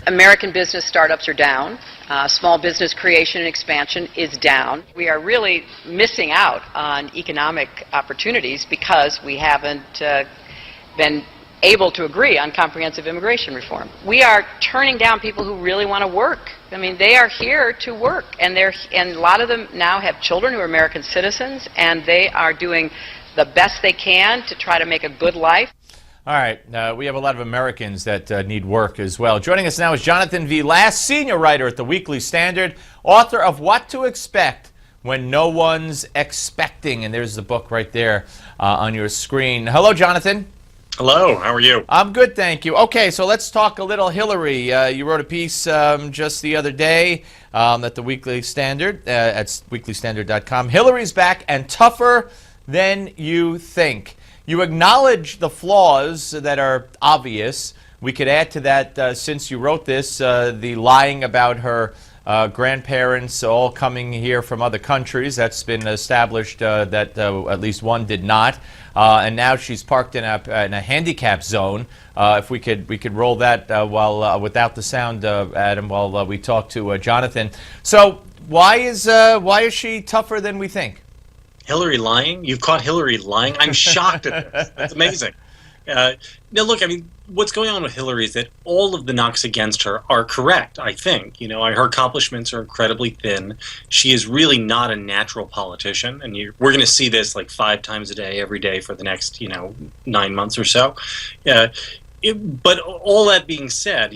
American business startups are down. Small business creation and expansion is down. We are really missing out on economic opportunities because we haven't been able to agree on comprehensive immigration reform. We are turning down people who really want to work. I mean, they are here to work, and a lot of them now have children who are American citizens, and they are doing the best they can to try to make a good life. All right, we have a lot of Americans that need work as well. Joining us now is Jonathan V. Last, senior writer at the Weekly Standard, author of What to Expect When No One's Expecting. And there's the book right there on your screen. Hello, Jonathan. Hello, how are you? I'm good, thank you. Okay, so let's talk a little Hillary. You wrote a piece just the other day at the Weekly Standard, at weeklystandard.com. Hillary's back and tougher than you think. You acknowledge the flaws that are obvious. We could add to that, since you wrote this, the lying about her grandparents all coming here from other countries. That's been established that at least one did not. And now she's parked in a handicap zone. If we could roll that while without the sound, Adam, while we talk to Jonathan. So why is she tougher than we think? Hillary lying? You've caught Hillary lying? I'm shocked at this. That's amazing. Now, look, I mean, what's going on with Hillary is that all of the knocks against her are correct, I think. You know, her accomplishments are incredibly thin. She is really not a natural politician, and we're going to see this like 5 times a day, every day for the next, 9 months or so. But all that being said,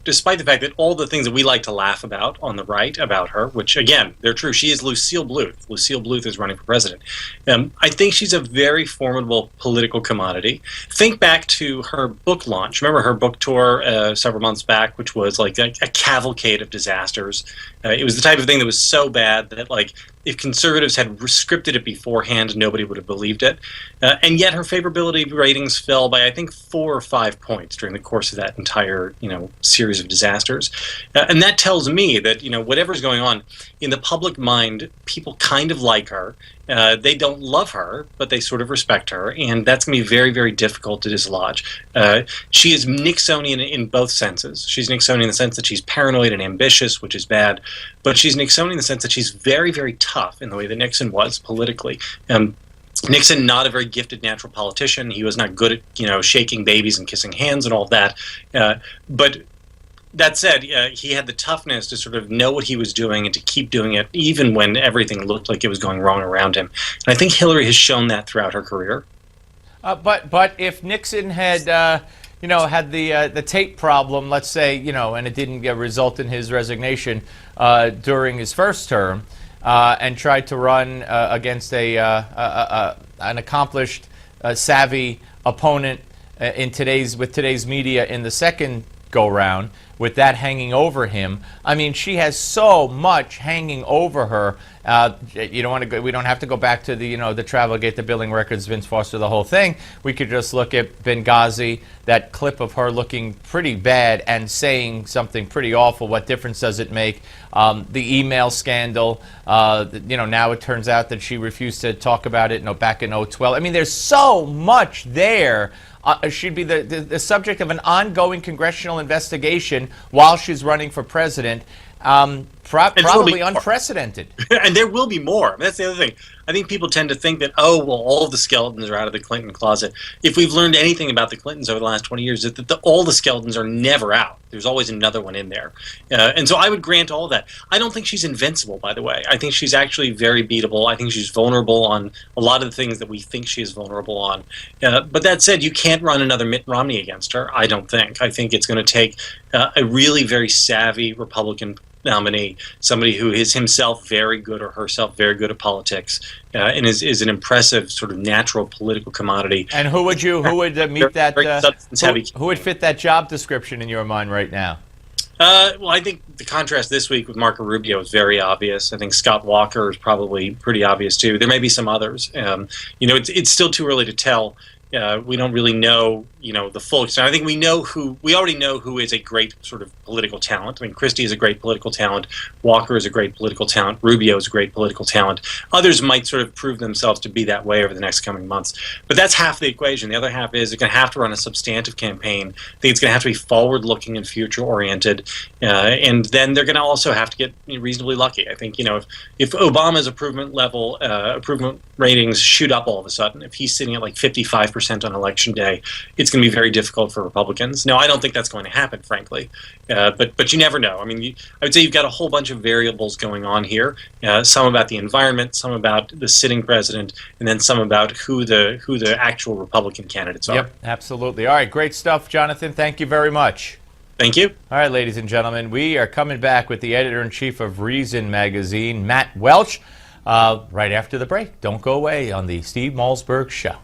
despite the fact that all the things that we like to laugh about on the right about her, which, again, they're true, she is Lucille Bluth. Lucille Bluth is running for president. I think she's a very formidable political commodity. Think back to her book launch. Remember her book tour several months back, which was like a cavalcade of disasters. It was the type of thing that was so bad that, like, if conservatives had scripted it beforehand, nobody would have believed it. And yet her favorability ratings fell by, I think, 4 or 5 points during the course of that entire, series of disasters. And that tells me that, whatever's going on, in the public mind, people kind of like her. They don't love her, but they sort of respect her, and that's going to be very, very difficult to dislodge. She is Nixonian in both senses. She's Nixonian in the sense that she's paranoid and ambitious, which is bad, but she's Nixonian in the sense that she's very, very tough in the way that Nixon was politically. Nixon, not a very gifted natural politician. He was not good at, shaking babies and kissing hands and all of that. But that said, he had the toughness to sort of know what he was doing and to keep doing it even when everything looked like it was going wrong around him. And I think Hillary has shown that throughout her career. But if Nixon had, had the tape problem, let's say, and it didn't result in his resignation during his first term, and tried to run against an accomplished, savvy opponent with today's media in the second go-round, with that hanging over him. I mean, she has so much hanging over her. You don't want to go. We don't have to go back to the the Travelgate, the billing records, Vince Foster, the whole thing. We could just look at Benghazi, that clip of her looking pretty bad and saying something pretty awful. What difference does it make? The email scandal. Now it turns out that she refused to talk about it. Back in 2012. I mean, there's so much there. She'd be the subject of an ongoing congressional investigation while she's running for president. Probably unprecedented. And there will be more. That's the other thing. I think people tend to think that, all of the skeletons are out of the Clinton closet. If we've learned anything about the Clintons over the last 20 years, that all the skeletons are never out. There's always another one in there. And so I would grant all that. I don't think she's invincible, by the way. I think she's actually very beatable. I think she's vulnerable on a lot of the things that we think she is vulnerable on. But that said, you can't run another Mitt Romney against her, I don't think. I think it's going to take a really very savvy Republican nominee, somebody who is himself very good or herself very good at politics, and is an impressive sort of natural political commodity. And who would meet that? Who would fit that job description in your mind right now? Well, I think the contrast this week with Marco Rubio is very obvious. I think Scott Walker is probably pretty obvious too. There may be some others. It's still too early to tell. We don't really know, the full extent. I think we already know who is a great sort of political talent. I mean, Christie is a great political talent. Walker is a great political talent. Rubio is a great political talent. Others might sort of prove themselves to be that way over the next coming months. But that's half the equation. The other half is they're going to have to run a substantive campaign. I think it's going to have to be forward-looking and future-oriented. And then they're going to also have to get reasonably lucky. I think, if Obama's improvement ratings shoot up all of a sudden, if he's sitting at like 55% on Election Day, it's going to be very difficult for Republicans. Now, I don't think that's going to happen, frankly, but you never know. I mean, I would say you've got a whole bunch of variables going on here. Some about the environment, some about the sitting president, and then some about who the actual Republican candidates are. Yep, absolutely. All right, great stuff, Jonathan. Thank you very much. Thank you. All right, ladies and gentlemen, we are coming back with the editor-in-chief of Reason magazine, Matt Welch, right after the break. Don't go away on the Steve Malzberg Show.